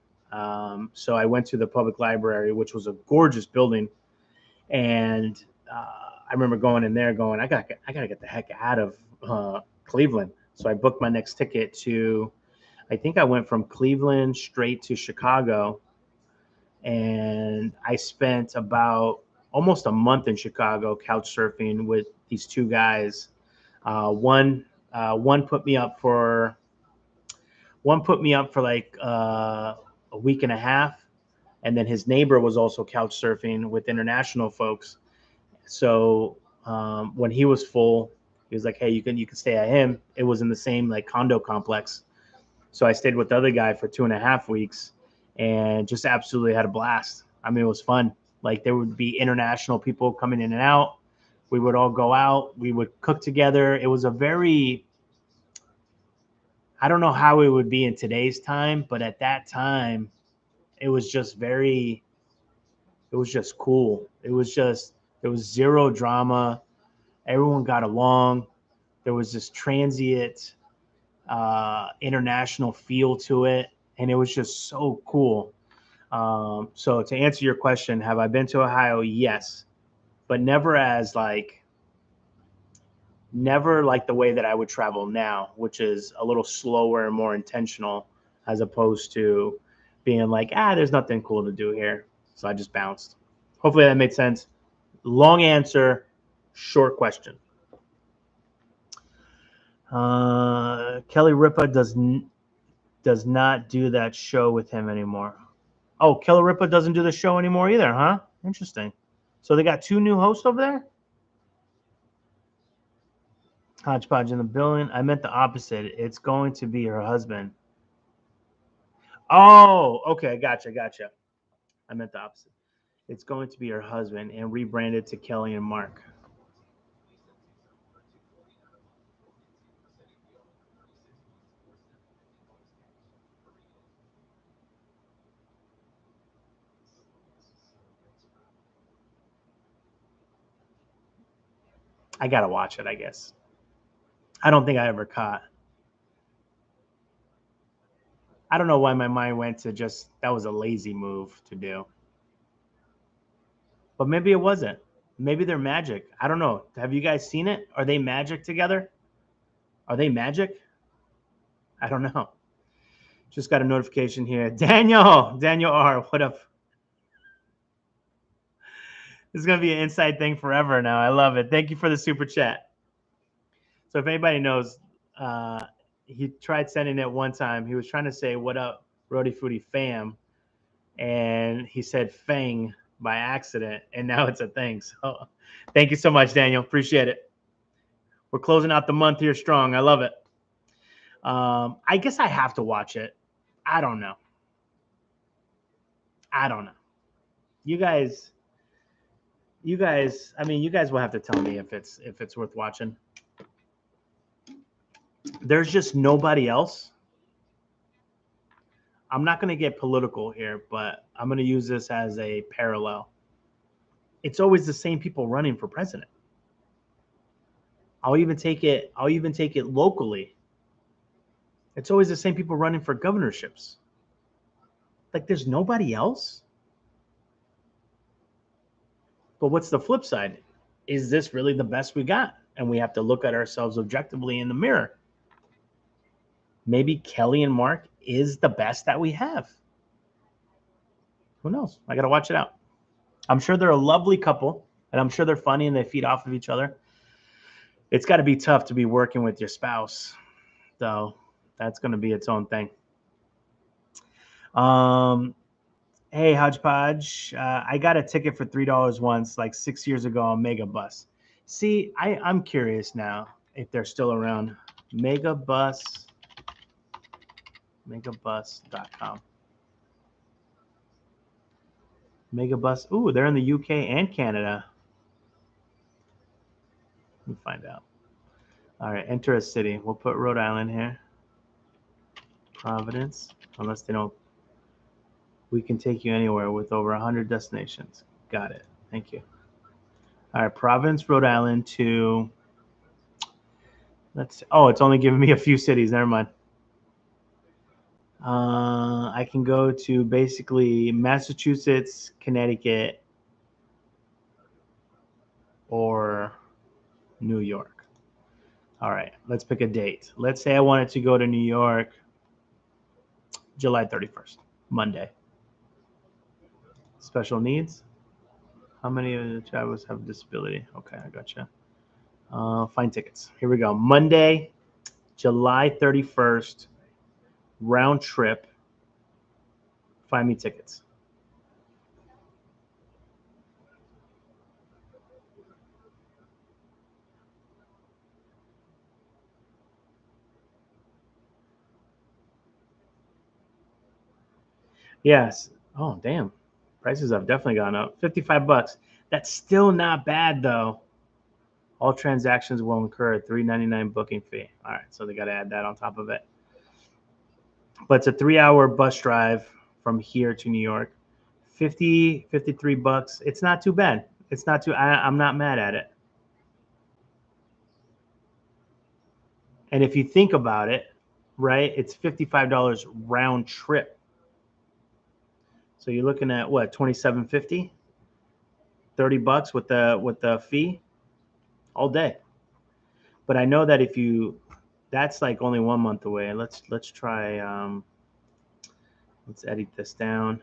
So I went to the public library, which was a gorgeous building. And I remember going in there going, I gotta get the heck out of Cleveland. So I booked my next ticket to, I think I went from Cleveland straight to Chicago. And I spent about almost a month in Chicago couch surfing with these two guys. One put me up for like a week and a half. And then his neighbor was also couch surfing with international folks. So when he was full, he was like, "Hey, you can stay at him." It was in the same like condo complex. So I stayed with the other guy for 2.5 weeks, and just absolutely had a blast. I mean, it was fun. Like there would be international people coming in and out. We would all go out. We would cook together. It was a very, I don't know how it would be in today's time, but at that time, it was just very, it was just cool. There was zero drama. Everyone got along. There was this transient international feel to it, and it was just so cool. So to answer your question, have I been to Ohio? Yes, but never like the way that I would travel now, which is a little slower and more intentional, as opposed to being like, there's nothing cool to do here. So I just bounced. Hopefully that made sense. Long answer, short question. Kelly Ripa does not do that show with him anymore. Oh, Kelly Ripa doesn't do the show anymore either, huh? Interesting. So they got 2 new hosts over there? Hodgepodge in the building. I meant the opposite. It's going to be her husband. Oh, okay. Gotcha. I meant the opposite. It's going to be her husband and rebranded to Kelly and Mark. I got to watch it, I guess. I don't think I ever caught. I don't know why my mind went to just, that was a lazy move to do. But maybe it wasn't. Maybe they're magic. I don't know. Have you guys seen it? Are they magic together? Are they magic? I don't know. Just got a notification here. Daniel R. What up? This is going to be an inside thing forever now. I love it. Thank you for the super chat. So if anybody knows, he tried sending it one time. He was trying to say, "What up, RHODE Foody fam?" And he said "fang" by accident, and now it's a thing. So thank you so much, Daniel. Appreciate it. We're closing out the month here strong. I love it. I guess I have to watch it. I don't know. You guys, You guys, I mean, you guys will have to tell me if it's worth watching. There's just nobody else. I'm not going to get political here, but I'm going to use this as a parallel. It's always the same people running for president. I'll even take it locally. It's always the same people running for governorships. Like, there's nobody else. But what's the flip side? Is this really the best we got? And we have to look at ourselves objectively in the mirror. Maybe Kelly and Mark is the best that we have. Who knows? I got to watch it out. I'm sure they're a lovely couple, and I'm sure they're funny and they feed off of each other. It's got to be tough to be working with your spouse, though. That's going to be its own thing. Hey, Hodgepodge, I got a ticket for $3 once, like 6 years ago on Megabus. See, I'm curious now if they're still around. Megabus.com. Megabus. Ooh, they're in the UK and Canada. Let me find out. All right, enter a city. We'll put Rhode Island here. Providence, unless they don't. We can take you anywhere with over 100 destinations. Got it. Thank you. All right, Providence, Rhode Island to. Let's. Oh, it's only giving me a few cities. Never mind. I can go to basically Massachusetts, Connecticut, or New York. All right, let's pick a date. Let's say I wanted to go to New York July 31st, Monday. Special needs? How many of the travelers have disability? Okay, I gotcha. Find tickets. Here we go. Monday, July 31st, round trip. Find me tickets. Yes. Oh, damn. Prices have definitely gone up. $55. That's still not bad, though. All transactions will incur a $3.99 booking fee. All right, so they got to add that on top of it. But it's a 3-hour bus drive from here to New York. $53. It's not too bad. It's not too. I'm not mad at it. And if you think about it, right, it's $55 round trip. So you're looking at what, $27.50, $30 with the fee, all day. But I know that if you, that's like only 1 month away. Let's try. Let's edit this down.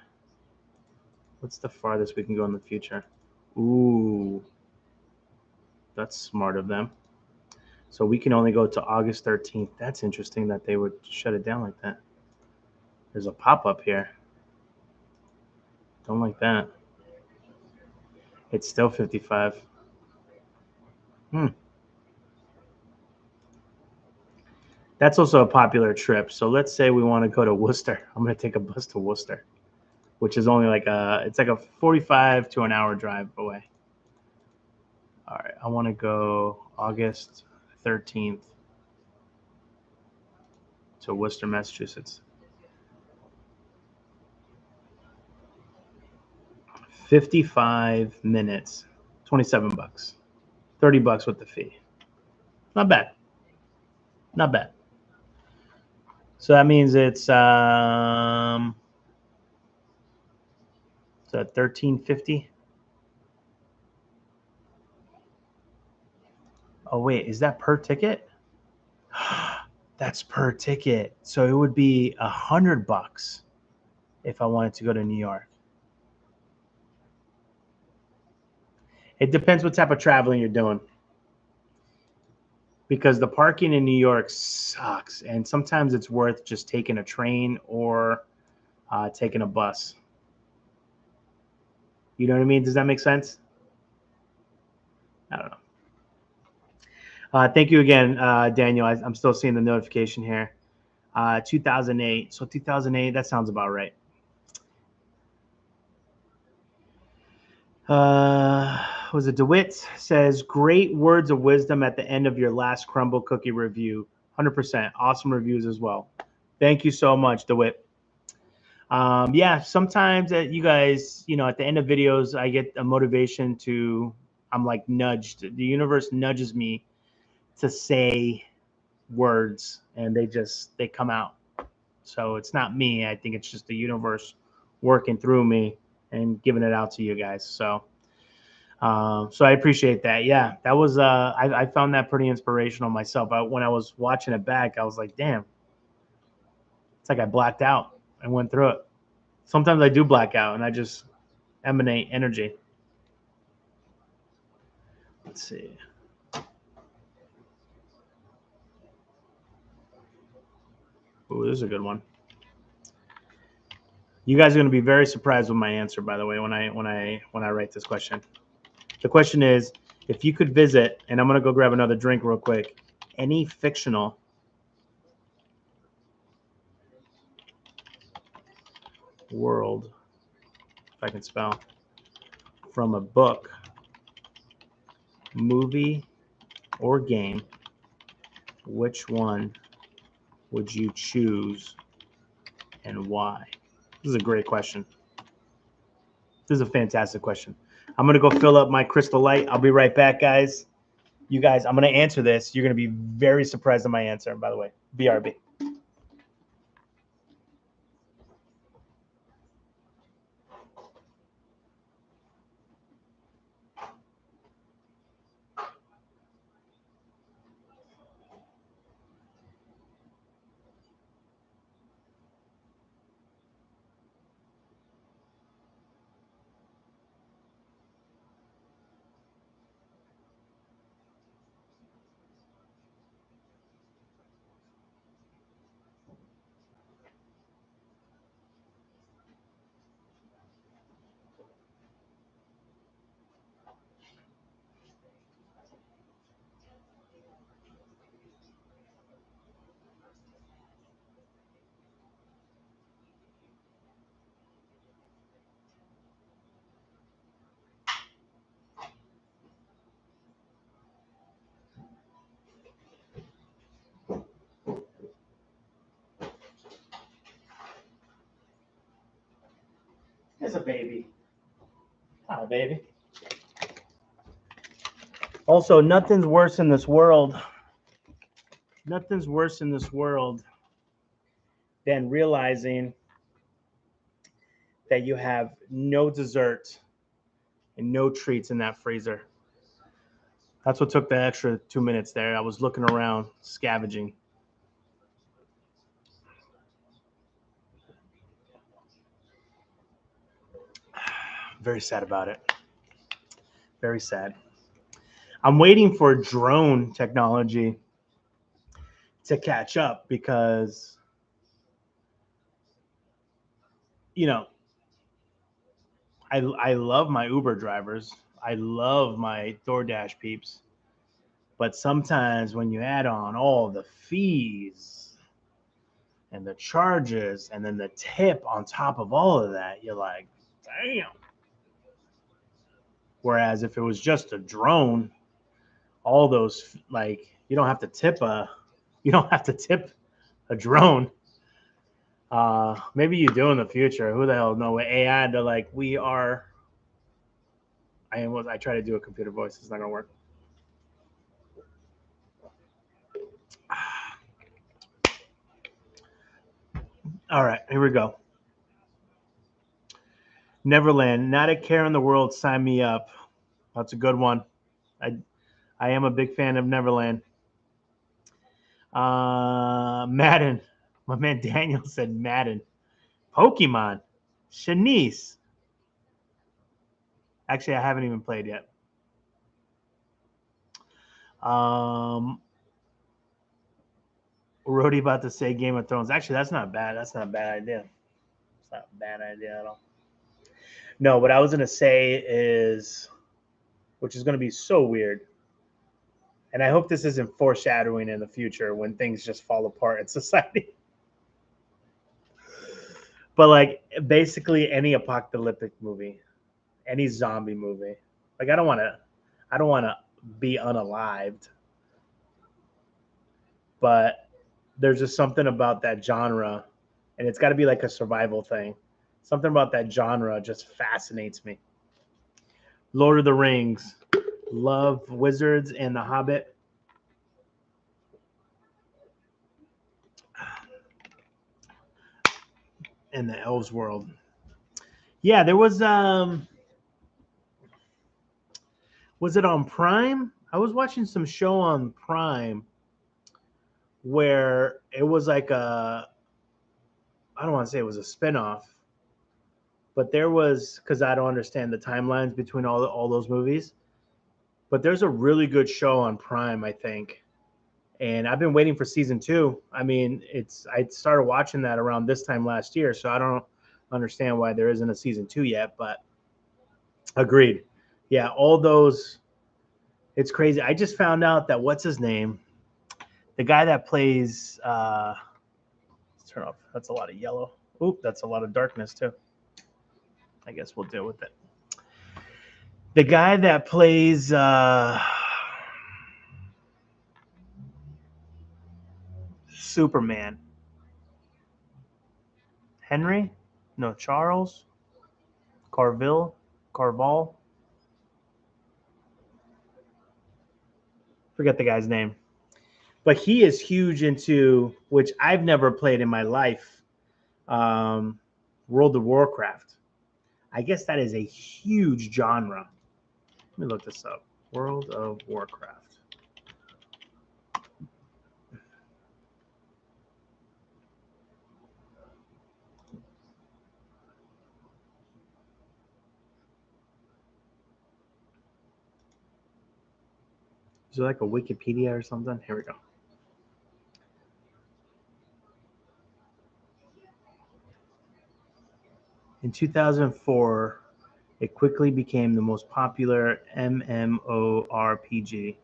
What's the farthest we can go in the future? Ooh, that's smart of them. So we can only go to August 13th. That's interesting that they would shut it down like that. There's a pop-up here. Don't like that. It's still 55. That's also a popular trip. So let's say we want to go to Worcester. I'm going to take a bus to Worcester, which is only like it's like a 45 to an hour drive away. All right, I want to go August 13th to Worcester, Massachusetts. 55 minutes, $27, $30 with the fee. Not bad. Not bad. So that means it's $13.50. Oh wait, is that per ticket? That's per ticket. So it would be $100 if I wanted to go to New York. It depends what type of traveling you're doing. Because the parking in New York sucks. And sometimes it's worth just taking a train or taking a bus. You know what I mean? Does that make sense? I don't know. Thank you again, Daniel. I'm still seeing the notification here. 2008. So 2008, that sounds about right. was it DeWitt says, great words of wisdom at the end of your last crumble cookie review. 100%. Awesome reviews as well. Thank you so much, DeWitt. Yeah, sometimes you guys, you know, at the end of videos, I get a motivation to, I'm like nudged. The universe nudges me to say words, and they come out. So it's not me. I think it's just the universe working through me and giving it out to you guys. So I appreciate that. Yeah, that was I found that pretty inspirational myself. When I was watching it back, I was like, damn, it's like I blacked out and went through it. Sometimes I do black out and I just emanate energy. Let's see. Ooh, this is a good one. You guys are going to be very surprised with my answer, by the way, when I write this question. The question is, if you could visit, and I'm going to go grab another drink real quick, any fictional world, if I can spell, from a book, movie, or game, which one would you choose and why? This is a great question. This is a fantastic question. I'm going to go fill up my Crystal Light. I'll be right back, guys. You guys, I'm going to answer this. You're going to be very surprised at my answer, by the way. BRB. There's a baby. Hi, baby. Also, nothing's worse in this world. Nothing's worse in this world than realizing that you have no dessert and no treats in that freezer. That's what took the extra 2 minutes there. I was looking around, scavenging. Very sad about it. Very sad. I'm waiting for drone technology to catch up because, you know, I love my Uber drivers. I love my DoorDash peeps. But sometimes when you add on all the fees and the charges and then the tip on top of all of that, you're like, damn. Whereas if it was just a drone, all those, like, you don't have to tip a drone. Maybe you do in the future. Who the hell knows? With AI, they're like, I try to do a computer voice. It's not gonna work. All right, here we go. Neverland, not a care in the world. Sign me up. That's a good one. I am a big fan of Neverland. Madden. My man Daniel said Madden. Pokemon. Shanice. Actually, I haven't even played yet. RHODE about to say Game of Thrones. Actually, that's not bad. That's not a bad idea. It's not a bad idea at all. No, what I was going to say is, which is going to be so weird, and I hope this isn't foreshadowing in the future when things just fall apart in society. But like basically any apocalyptic movie, any zombie movie. Like I don't want to I don't want to be unalived, but there's just something about that genre, and it's got to be like a survival thing. Something about that genre just fascinates me. Lord of the Rings, love Wizards and The Hobbit. And the Elves world. Yeah, there was it on Prime? I was watching some show on Prime where it was like I don't want to say it was a spinoff, but there was, because I don't understand the timelines between all those movies, but there's a really good show on Prime, I think. And I've been waiting for season 2. I mean, I started watching that around this time last year, so I don't understand why there isn't a season 2 yet, but agreed. Yeah, all those, it's crazy. I just found out that, what's his name? The guy that plays, let's turn off. That's a lot of yellow. Oop, that's a lot of darkness too. I guess we'll deal with it. The guy that plays Superman. Henry? No, Charles? Carville? Carval? Forget the guy's name. But he is huge into, which I've never played in my life, World of Warcraft. I guess that is a huge genre. Let me look this up. World of Warcraft. Is there like a Wikipedia or something? Here we go. In 2004, it quickly became the most popular MMORPG,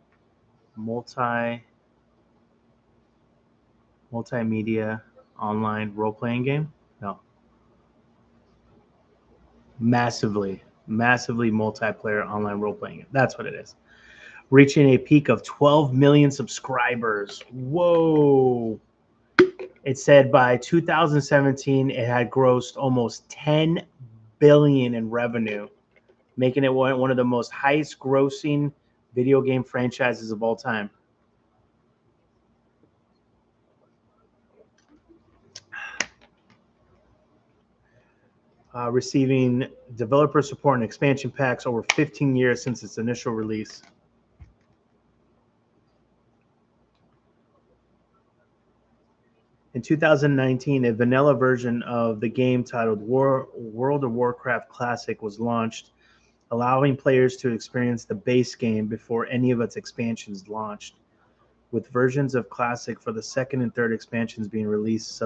multimedia online role-playing game. No. Massively multiplayer online role-playing game. That's what it is. Reaching a peak of 12 million subscribers. Whoa. It said by 2017, it had grossed almost 10 billion in revenue, making it one of the most highest grossing video game franchises of all time. Receiving developer support and expansion packs over 15 years since its initial release. In 2019, a vanilla version of the game titled World of Warcraft Classic was launched, allowing players to experience the base game before any of its expansions launched, with versions of Classic for the second and third expansions being released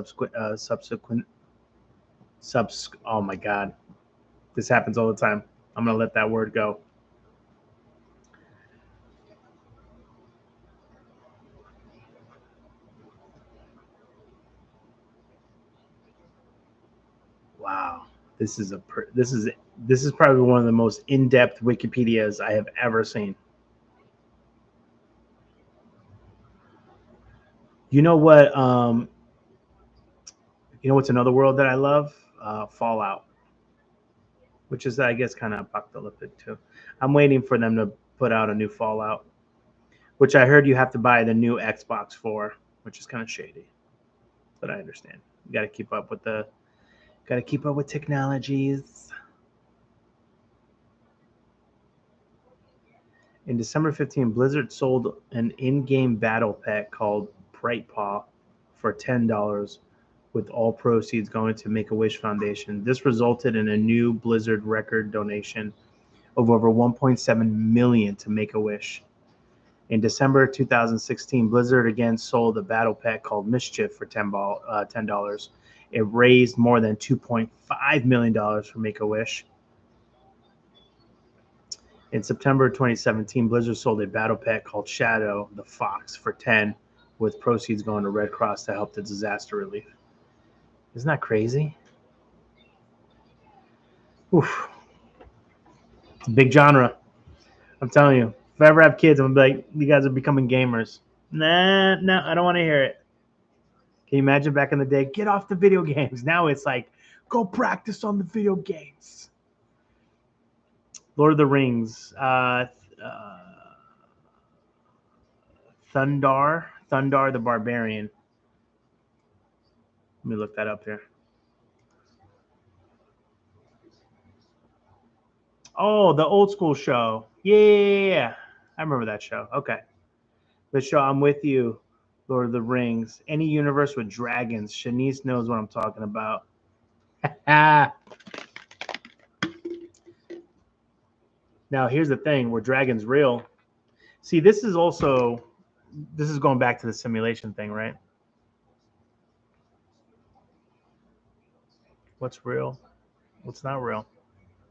oh my God. This happens all the time. I'm going to let that word go. Wow. This is probably one of the most in-depth Wikipedias I have ever seen. You know what? You know what's another world that I love? Fallout, which is, I guess, kind of apocalyptic too. I'm waiting for them to put out a new Fallout, which I heard you have to buy the new Xbox for, which is kind of shady. But I understand. You got to keep up with technologies. In December 15, Blizzard sold an in-game battle pack called Bright Paw for $10, with all proceeds going to Make-A-Wish Foundation. This resulted in a new Blizzard record donation of over $1.7 million to Make-A-Wish. In December 2016, Blizzard again sold a battle pack called Mischief for $10. It raised more than $2.5 million for Make-A-Wish. In September 2017, Blizzard sold a battle pack called Shadow the Fox for $10, with proceeds going to Red Cross to help the disaster relief. Isn't that crazy? Oof. It's a big genre. I'm telling you. If I ever have kids, I'm gonna be like, you guys are becoming gamers. Nah, no, I don't want to hear it. Can you imagine back in the day? Get off the video games. Now it's like, go practice on the video games. Lord of the Rings. Thundar the Barbarian. Let me look that up here. Oh, the old school show. Yeah. I remember that show. Okay. The show I'm With You, Lord of the Rings. Any universe with dragons. Shanice knows what I'm talking about. Now, here's the thing. Were dragons real? See, this is going back to the simulation thing, right? What's real? What's not real?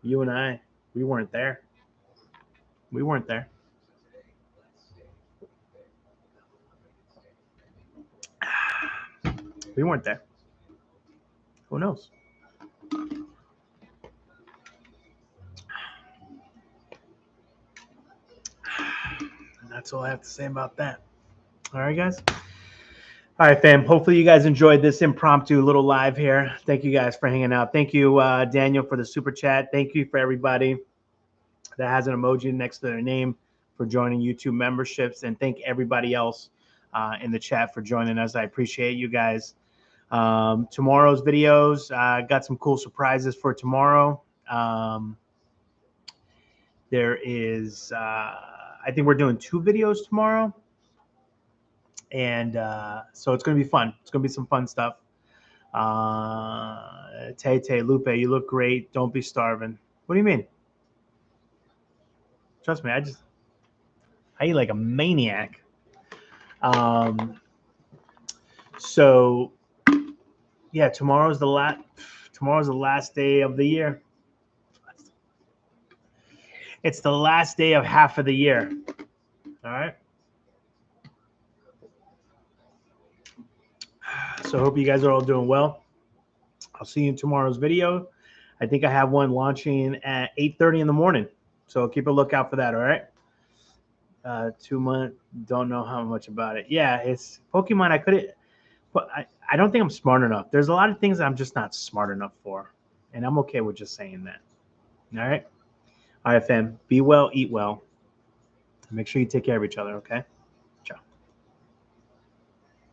You and I, we weren't there. We weren't there. We weren't there. Who knows? And that's all I have to say about that. All right, guys. All right, fam. Hopefully you guys enjoyed this impromptu little live here. Thank you guys for hanging out. Thank you, Daniel, for the super chat. Thank you for everybody that has an emoji next to their name for joining YouTube memberships. And thank everybody else in the chat for joining us. I appreciate you guys. Tomorrow's videos, got some cool surprises for tomorrow. There is, I think we're doing 2 videos tomorrow. And so it's going to be fun. It's going to be some fun stuff. Tay, Lupe, you look great. Don't be starving. What do you mean? Trust me, I eat like a maniac. So yeah, tomorrow's the last day of the year. It's the last day of half of the year. All right. So I hope you guys are all doing well. I'll see you in tomorrow's video. I think I have one launching at 8:30 in the morning. So keep a lookout for that, all right? 2 months, don't know how much about it. Yeah, it's Pokemon. But I don't think I'm smart enough. There's a lot of things I'm just not smart enough for. And I'm okay with just saying that. All right? All right, fam. Be well, eat well. Make sure you take care of each other, okay?